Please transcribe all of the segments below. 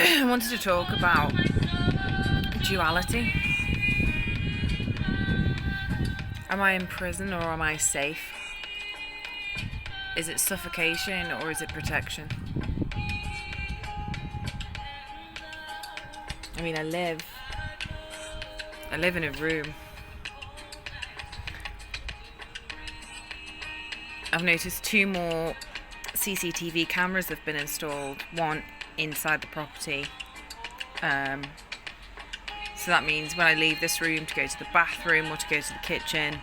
I wanted to talk about duality. Am I in prison or am I safe? Is it suffocation or is it protection? I mean, I live in a room. I've noticed 2 more CCTV cameras have been installed, one inside the property. So that means when I leave this room to go to the bathroom or to go to the kitchen,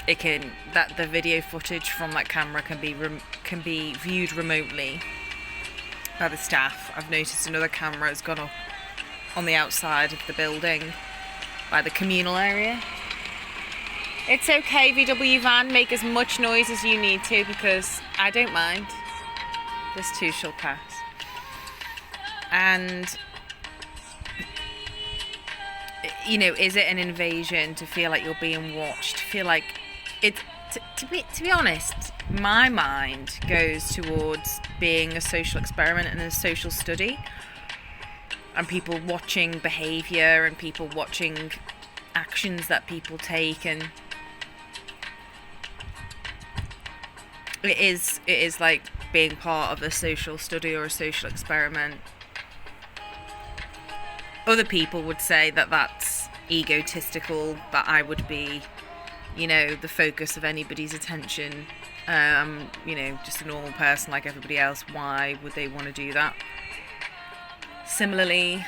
the video footage from that camera can be viewed remotely by the staff. I've noticed another camera has gone up on the outside of the building by the communal area. It's okay, VW van, make as much noise as you need to because I don't mind. This too shall pass. And, you know, is it an invasion to feel like you're being watched? To feel like it, to be honest, my mind goes towards being a social experiment and a social study, and people watching behaviour and people watching actions that people take, and it is like being part of a social study or a social experiment. Other people would say that that's egotistical, that I would be, you know, the focus of anybody's attention. You know, just a normal person like everybody else. Why would they want to do that? Similarly,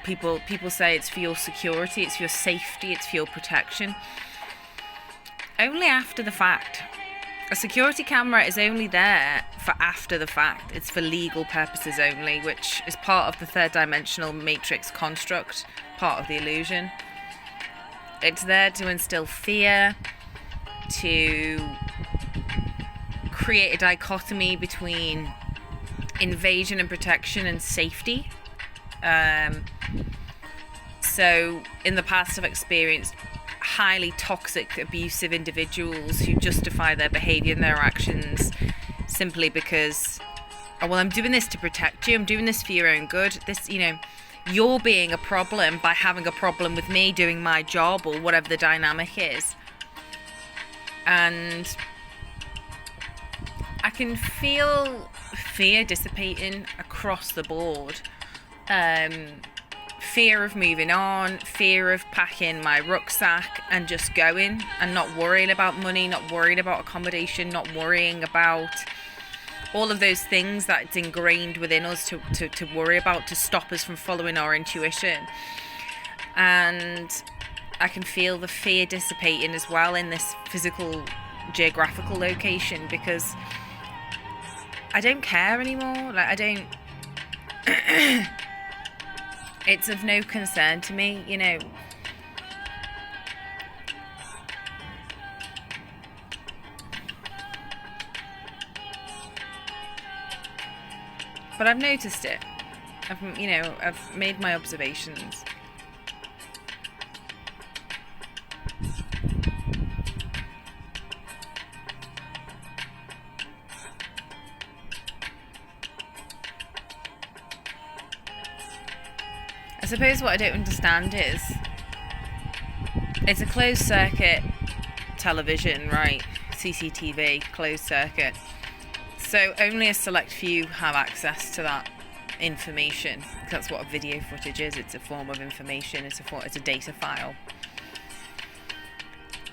people say it's for your security, it's for your safety, it's for your protection. Only after the fact. A security camera is only there for after the fact. It's for legal purposes only, which is part of the third dimensional matrix construct, part of the illusion. It's there to instill fear, to create a dichotomy between invasion and protection and safety. So in the past I've experienced highly toxic, abusive individuals who justify their behaviour and their actions simply because, oh, well, I'm doing this to protect you, I'm doing this for your own good. This, you know, you're being a problem by having a problem with me doing my job or whatever the dynamic is. And I can feel fear dissipating across the board. Fear of moving on, fear of packing my rucksack and just going and not worrying about money, not worrying about accommodation, not worrying about all of those things that it's ingrained within us to worry about, to stop us from following our intuition. And I can feel the fear dissipating as well in this physical, geographical location, because I don't care anymore. Like, I don't... It's of no concern to me, you know. But I've noticed it. I've made my observations. I suppose what I don't understand is it's a closed circuit television, right? CCTV, closed circuit. So only a select few have access to that information. That's what a video footage is. It's a form of information. It's a data file.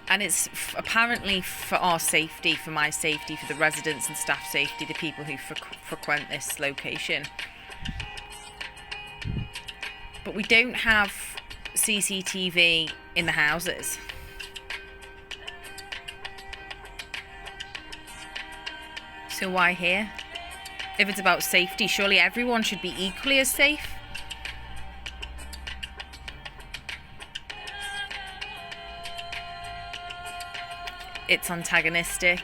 And it's apparently for our safety, for my safety, for the residents and staff safety, the people who frequent this location. But we don't have CCTV in the houses. So why here? If it's about safety, surely everyone should be equally as safe. It's antagonistic,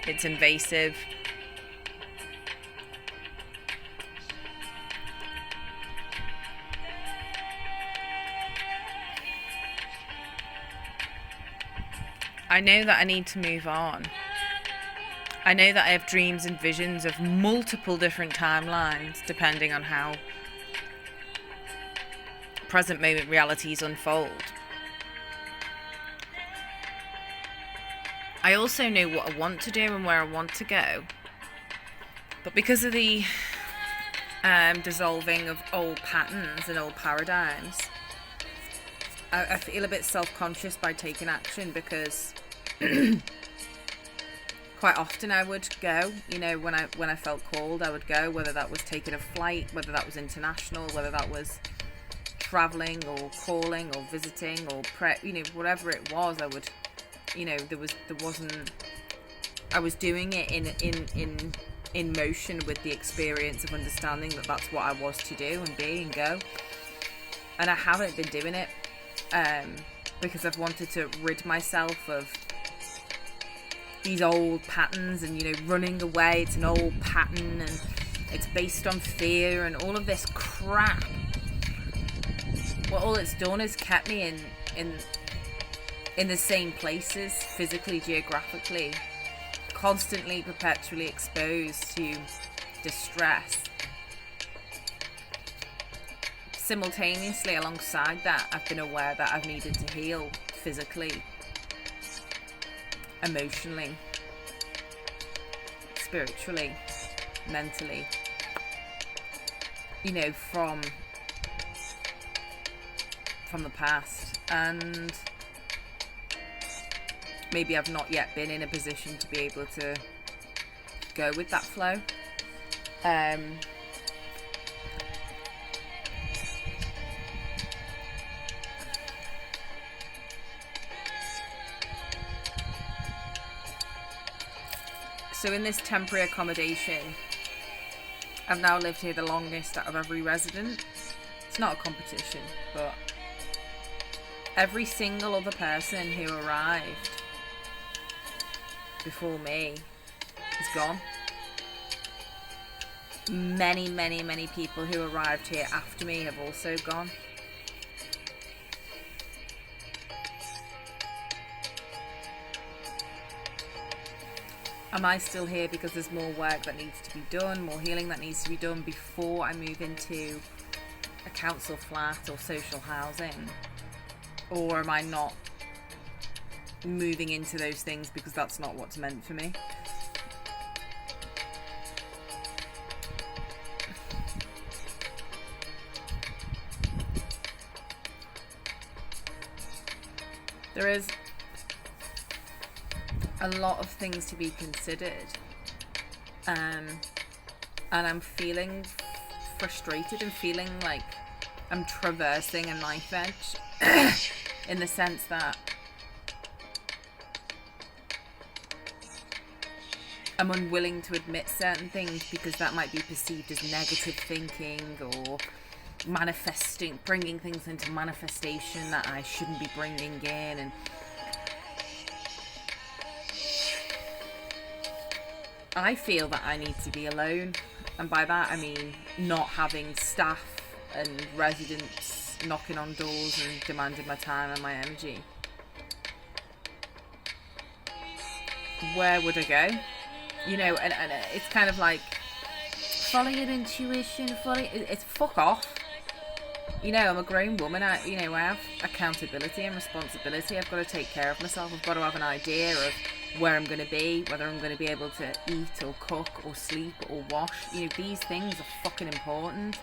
it's invasive. I know that I need to move on. I know that I have dreams and visions of multiple different timelines depending on how present moment realities unfold. I also know what I want to do and where I want to go. But because of the dissolving of old patterns and old paradigms, I feel a bit self-conscious by taking action, because quite often I would go, you know, when I felt called, I would go, whether that was taking a flight, whether that was international, whether that was traveling or calling or visiting or you know, whatever it was, I would, you know, I was doing it in motion with the experience of understanding that that's what I was to do and be and go. And I haven't been doing it because I've wanted to rid myself of these old patterns, and, you know, running away, it's an old pattern and it's based on fear and all of this crap. Well, all it's done is kept me in the same places, physically, geographically, constantly, perpetually exposed to distress. Simultaneously, alongside that, I've been aware that I've needed to heal physically, emotionally, spiritually, mentally, you know, from the past. And maybe I've not yet been in a position to be able to go with that flow. So in this temporary accommodation, I've now lived here the longest out of every resident. It's not a competition, but every single other person who arrived before me is gone. Many, many, many people who arrived here after me have also gone. Am I still here because there's more work that needs to be done, more healing that needs to be done before I move into a council flat or social housing? Or am I not moving into those things because that's not what's meant for me? There is a lot of things to be considered, and I'm feeling frustrated and feeling like I'm traversing a knife edge in the sense that I'm unwilling to admit certain things because that might be perceived as negative thinking or bringing things into manifestation that I shouldn't be bringing in. And I feel that I need to be alone, and by that I mean not having staff and residents knocking on doors and demanding my time and my energy. Where would I go? You know, and it's kind of like, follow your intuition, it's fuck off. You know, I'm a grown woman. I have accountability and responsibility. I've got to take care of myself. I've got to have an idea of where I'm going to be, whether I'm going to be able to eat or cook or sleep or wash. You know, these things are fucking important.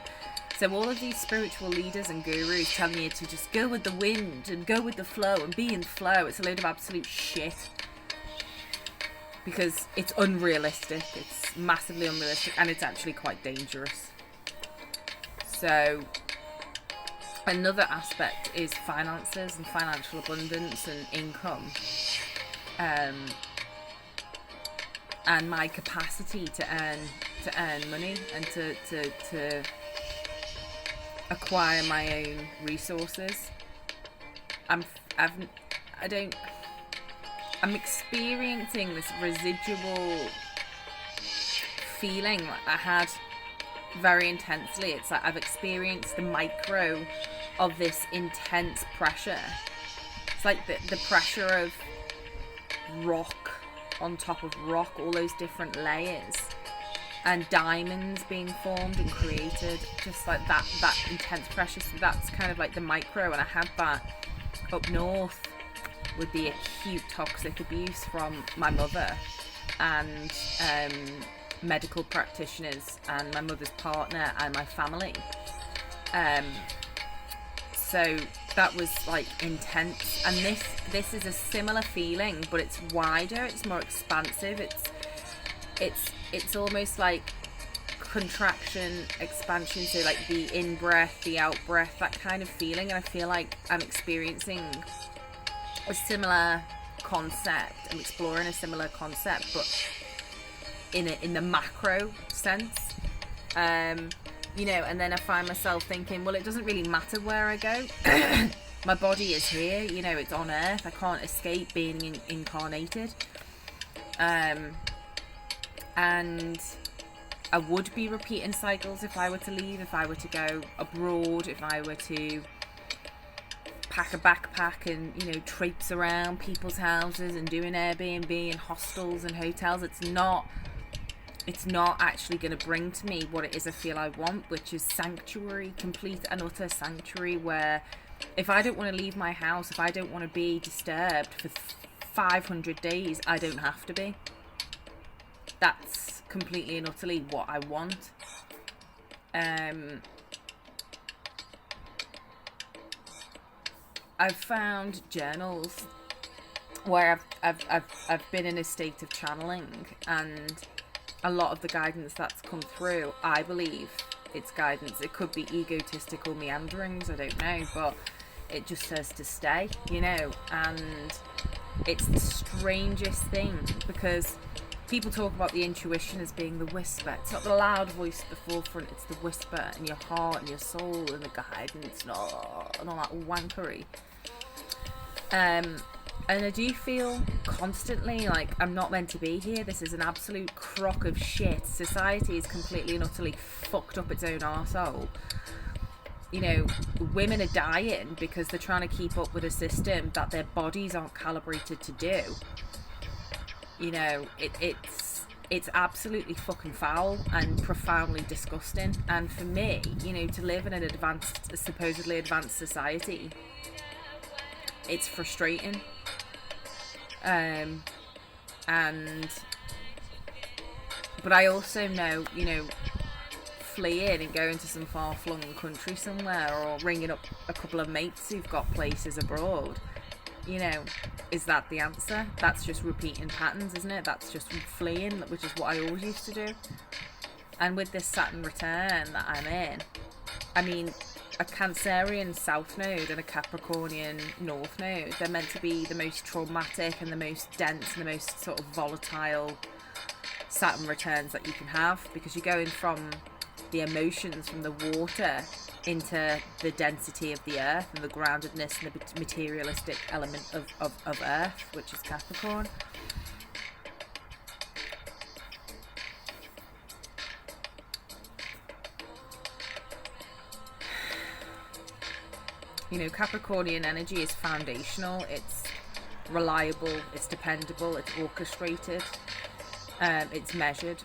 So all of these spiritual leaders and gurus telling you to just go with the wind and go with the flow and be in flow, it's a load of absolute shit. Because it's unrealistic, it's massively unrealistic, and it's actually quite dangerous. So another aspect is finances and financial abundance and income. And my capacity to earn money and to acquire my own resources. I'm experiencing this residual feeling that I had very intensely. It's like I've experienced the micro of this intense pressure. It's like the pressure of rock on top of rock, all those different layers, and diamonds being formed and created, just like that intense pressure. So that's kind of like the micro, and I had that up north with the acute toxic abuse from my mother and medical practitioners and my mother's partner and my family. So that was like intense, and this is a similar feeling, but it's wider, it's more expansive, it's almost like contraction, expansion, so like the in-breath, the out-breath, that kind of feeling. And I feel like I'm experiencing a similar concept, I'm exploring a similar concept, but in the macro sense. You know, and then I find myself thinking, well, it doesn't really matter where I go. My body is here, you know, it's on Earth. I can't escape being incarnated. And I would be repeating cycles if I were to leave, if I were to go abroad, if I were to pack a backpack and, you know, traipse around people's houses and doing Airbnb and hostels and hotels. It's not actually going to bring to me what it is I feel I want, which is sanctuary, complete and utter sanctuary, where if I don't want to leave my house, if I don't want to be disturbed for 500 days, I don't have to be. That's completely and utterly what I want. I've found journals where I've been in a state of channeling, and a lot of the guidance that's come through, I believe it's guidance. It could be egotistical meanderings, I don't know, but it just says to stay, you know. And it's the strangest thing, because people talk about the intuition as being the whisper. It's not the loud voice at the forefront, it's the whisper in your heart and your soul and the guidance and all that wankery. And I do feel constantly like I'm not meant to be here. This is an absolute crock of shit. Society is completely and utterly fucked up its own arsehole. You know, women are dying because they're trying to keep up with a system that their bodies aren't calibrated to do. You know, it's absolutely fucking foul and profoundly disgusting. And for me, you know, to live in an advanced, supposedly advanced society, it's frustrating. But I also know, you know, fleeing and going to some far-flung country somewhere, or ringing up a couple of mates who've got places abroad, you know, is that the answer? That's just repeating patterns, isn't it? That's just fleeing, which is what I always used to do. And with this Saturn return that I'm in, I mean, a Cancerian South Node and a Capricornian North Node, they're meant to be the most traumatic and the most dense and the most sort of volatile Saturn returns that you can have, because you're going from the emotions from the water into the density of the earth and the groundedness and the materialistic element of earth, which is Capricorn. You know, Capricornian energy is foundational, it's reliable, it's dependable, it's orchestrated, it's measured.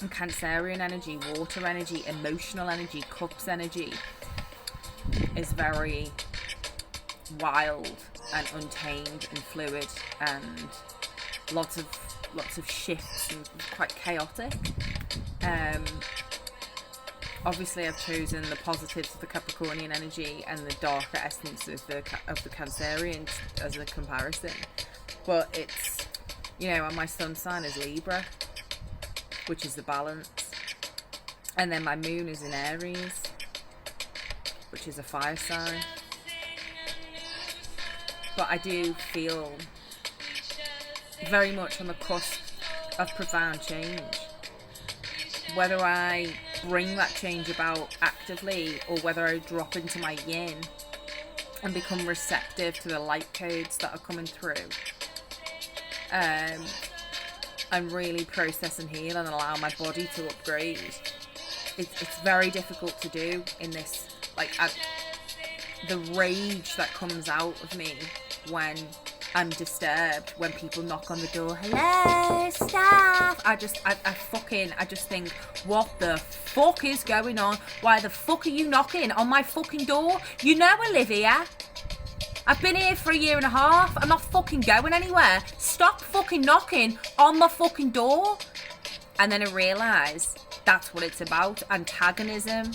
And Cancerian energy, water energy, emotional energy, cups energy is very wild and untamed and fluid, and lots of shifts and quite chaotic. Obviously, I've chosen the positives of the Capricornian energy and the darker essence of the Cancerian as a comparison. But it's, you know, and my sun sign is Libra, which is the balance. And then my moon is in Aries, which is a fire sign. But I do feel very much on the cusp of profound change. Whether I bring that change about actively, or whether I drop into my yin and become receptive to the light codes that are coming through, and really process and heal and allow my body to upgrade. It's very difficult to do in this, like, the rage that comes out of me when I'm disturbed when people knock on the door. Hello, staff. I just think, what the fuck is going on? Why the fuck are you knocking on my fucking door? You know, Olivia, I've been here for 1.5 years. I'm not fucking going anywhere. Stop fucking knocking on my fucking door. And then I realised that's what it's about. Antagonism.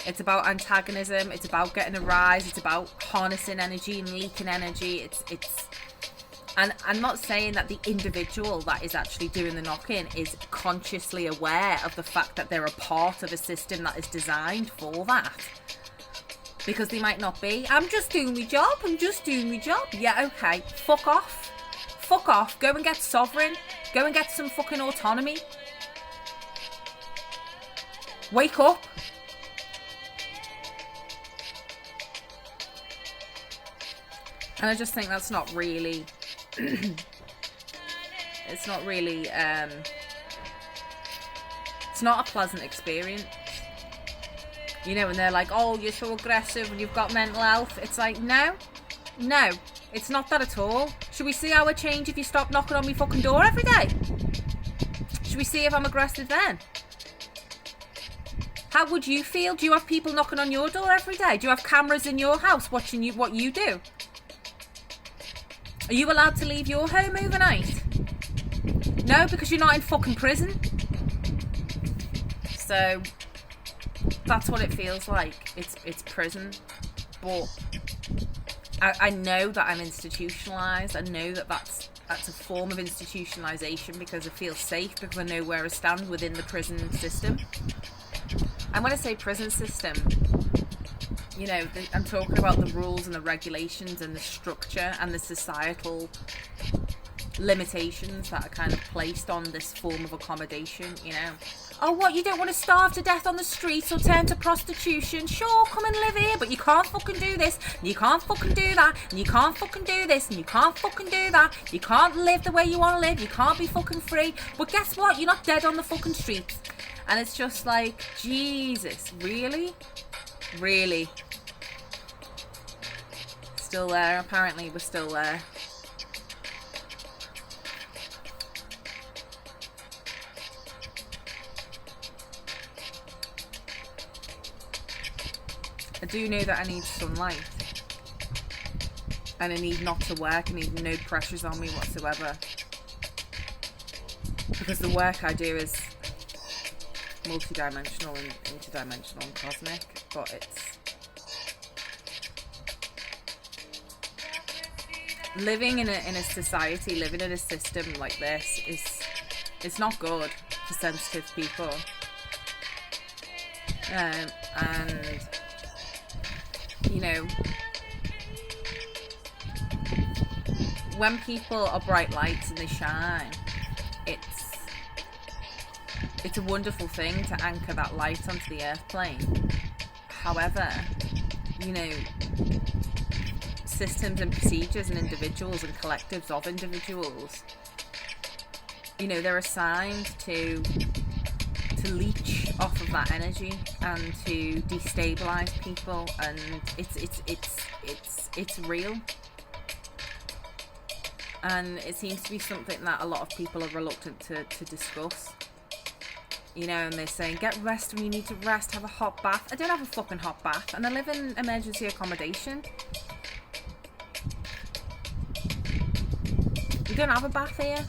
It's about antagonism. It's about getting a rise. It's about harnessing energy and leaking energy. And I'm not saying that the individual that is actually doing the knocking is consciously aware of the fact that they're a part of a system that is designed for that. Because they might not be. I'm just doing my job. Yeah, okay. Fuck off. Go and get sovereign. Go and get some fucking autonomy. Wake up. And I just think that's not really it's not a pleasant experience. You know, and they're like, oh, you're so aggressive and you've got mental health. It's like, no, it's not that at all. Should we see our change if you stop knocking on my fucking door every day? Should we see if I'm aggressive then? How would you feel? Do you have people knocking on your door every day? Do you have cameras in your house watching you what you do? Are you allowed to leave your home overnight? No, because you're not in fucking prison. So that's what it feels like. It's prison. But I know that I'm institutionalised. I know that that's a form of institutionalisation because I feel safe, because I know where I stand within the prison system. And when I say prison system, you know, I'm talking about the rules and the regulations and the structure and the societal limitations that are kind of placed on this form of accommodation, you know. Oh, what, you don't want to starve to death on the streets or turn to prostitution? Sure, come and live here, but you can't fucking do this, and you can't fucking do that, and you can't fucking do this, and you can't fucking do that. You can't live the way you want to live, you can't be fucking free. But guess what? You're not dead on the fucking streets. And it's just like, Jesus, really? Really? Still there. Apparently we're still there. I do know that I need sunlight. And I need not to work. I need no pressures on me whatsoever. Because the work I do is multi-dimensional and interdimensional and cosmic. But it's... living in a society, living in a system like this it's not good for sensitive people. And you know, when people are bright lights and they shine, it's a wonderful thing to anchor that light onto the earth plane. However, you know, systems and procedures and individuals and collectives of individuals, you know, they're assigned to leech off of that energy and to destabilize people, and it's real, and it seems to be something that a lot of people are reluctant to discuss. You know, and they're saying, get rest when you need to rest, have a hot bath. I don't have a fucking hot bath, and I live in emergency accommodation. You don't have a bath here.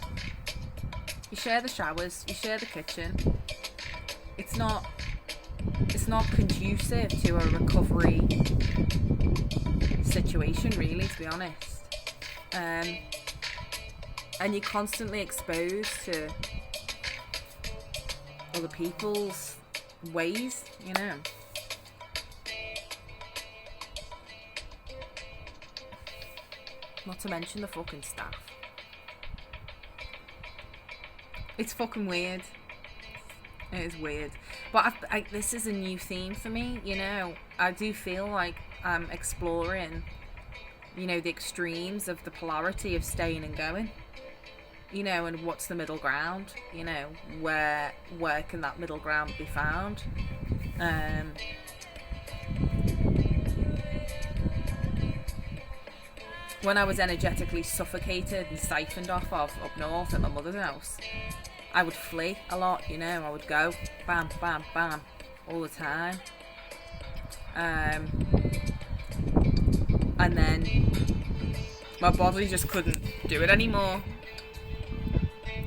You share the showers, you share the kitchen. It's not conducive to a recovery situation, really, to be honest. And you're constantly exposed to other people's ways, you know. Not to mention the fucking staff. It's fucking weird. It is weird. But this is a new theme for me, you know. I do feel like I'm exploring, you know, the extremes of the polarity of staying and going. You know, and what's the middle ground? You know, where can that middle ground be found? when I was energetically suffocated and siphoned off of up north at my mother's house, I would flee a lot, you know. I would go bam, bam, bam all the time. And then my body just couldn't do it anymore.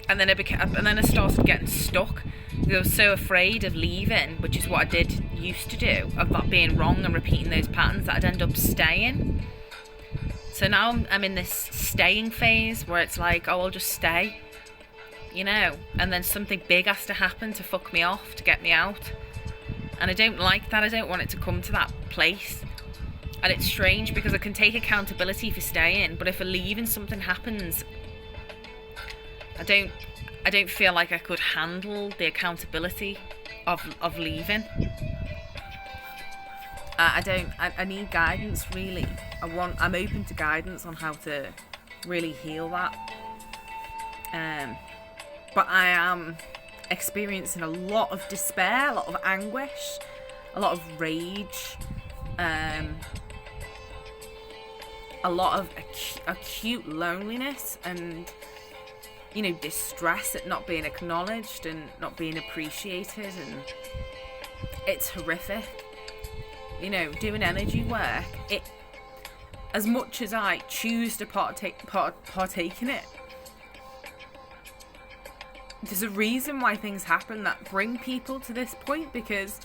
And then I started getting stuck. I was so afraid of leaving, which is what I used to do, of not being wrong and repeating those patterns, that I'd end up staying. So now I'm in this staying phase where it's like, oh, I'll just stay, you know, and then something big has to happen to fuck me off, to get me out. And I don't like that. I don't want it to come to that place. And it's strange because I can take accountability for staying, but if I leave and something happens, I don't feel like I could handle the accountability of leaving. I need guidance, really. I'm open to guidance on how to really heal that. But I am experiencing a lot of despair, a lot of anguish, a lot of rage, a lot of acute loneliness and, you know, distress at not being acknowledged and not being appreciated, and it's horrific. You know, doing energy work, it, as much as I choose to partake in it, there's a reason why things happen that bring people to this point, because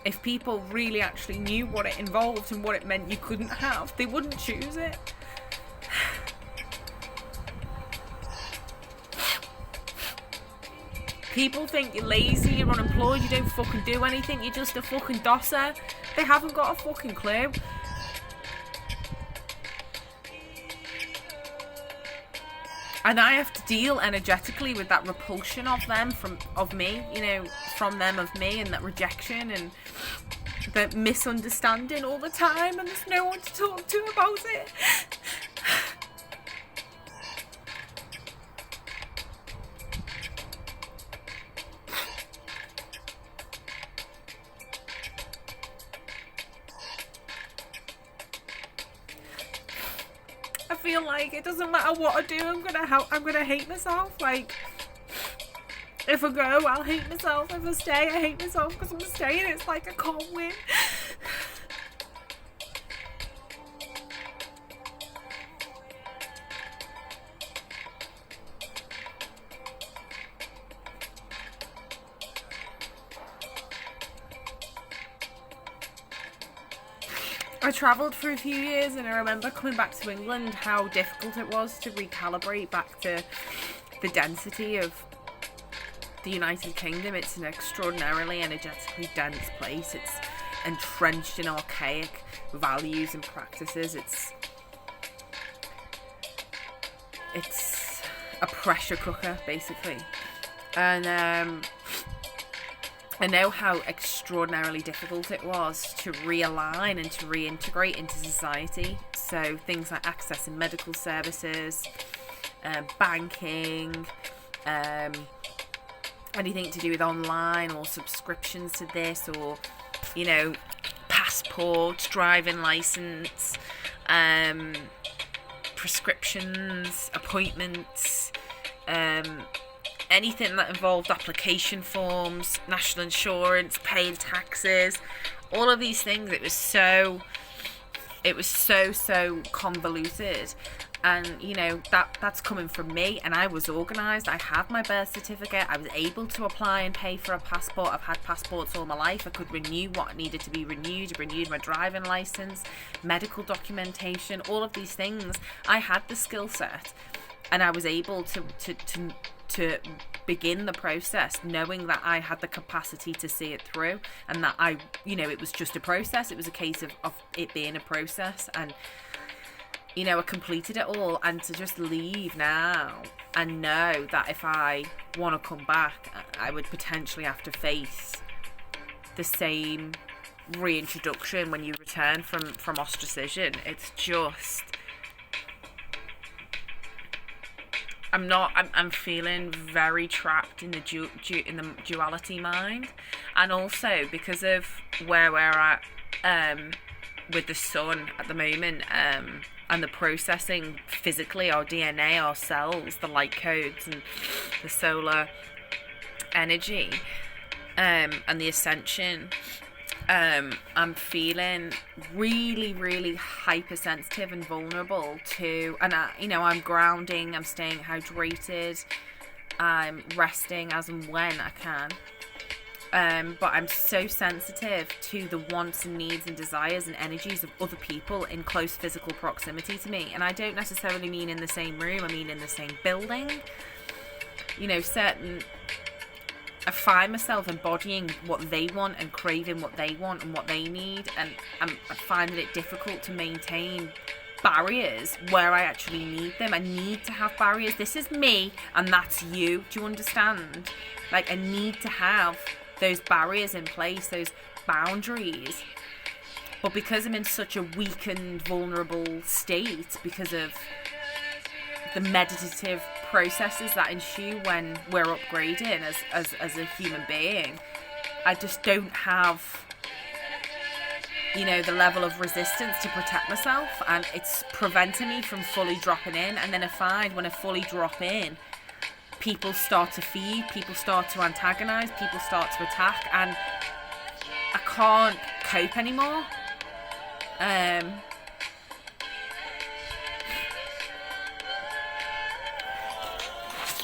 if people really actually knew what it involved and what it meant you couldn't have, they wouldn't choose it. People think you're lazy, you're unemployed, you don't fucking do anything, you're just a fucking dosser. They haven't got a fucking clue. And I have to deal energetically with that repulsion of them of me, you know, from them of me, and that rejection and the misunderstanding all the time, and there's no one to talk to about it. I feel like it doesn't matter what I do, I'm gonna hate myself. Like, if I go, I'll hate myself. If I stay, I hate myself because I'm staying. It's like I can't win. I travelled for a few years, and I remember coming back to England, how difficult it was to recalibrate back to the density of the United Kingdom. It's an extraordinarily energetically dense place. It's entrenched in archaic values and practices. It's a pressure cooker, basically. And I know how extraordinarily difficult it was to realign and to reintegrate into society. So things like accessing medical services, banking, anything to do with online or subscriptions to this, or, you know, passports, driving license, prescriptions, appointments, anything that involved application forms, national insurance, paying taxes, all of these things. It was so convoluted. And, you know, that's coming from me, and I was organised. I had my birth certificate. I was able to apply and pay for a passport. I've had passports all my life. I could renew what needed to be renewed. I renewed my driving licence, medical documentation, all of these things. I had the skill set, and I was able to begin the process knowing that I had the capacity to see it through, and that it was just a process. It was a case of it being a process, and, you know, I completed it all. And to just leave now and know that if I want to come back, I would potentially have to face the same reintroduction when you return from ostracism. It's just, I'm feeling very trapped in the duality mind, and also because of where we're at with the sun at the moment, and the processing physically, our DNA, our cells, the light codes, and the solar energy, and the ascension. I'm feeling really, really hypersensitive and vulnerable to, and I'm grounding, I'm staying hydrated, I'm resting as and when I can. But I'm so sensitive to the wants and needs and desires and energies of other people in close physical proximity to me. And I don't necessarily mean in the same room, I mean in the same building. I find myself embodying what they want and craving what they want and what they need, and I find it difficult to maintain barriers where I actually need them. I need to have barriers. This is me and that's you. Do you understand? Like, I need to have those barriers in place, those boundaries. But because I'm in such a weakened, vulnerable state, because of the meditative processes that ensue when we're upgrading as a human being, I just don't have, the level of resistance to protect myself, and it's preventing me from fully dropping in. And then I find when I fully drop in, people start to feed, people start to antagonize, people start to attack, and I can't cope anymore.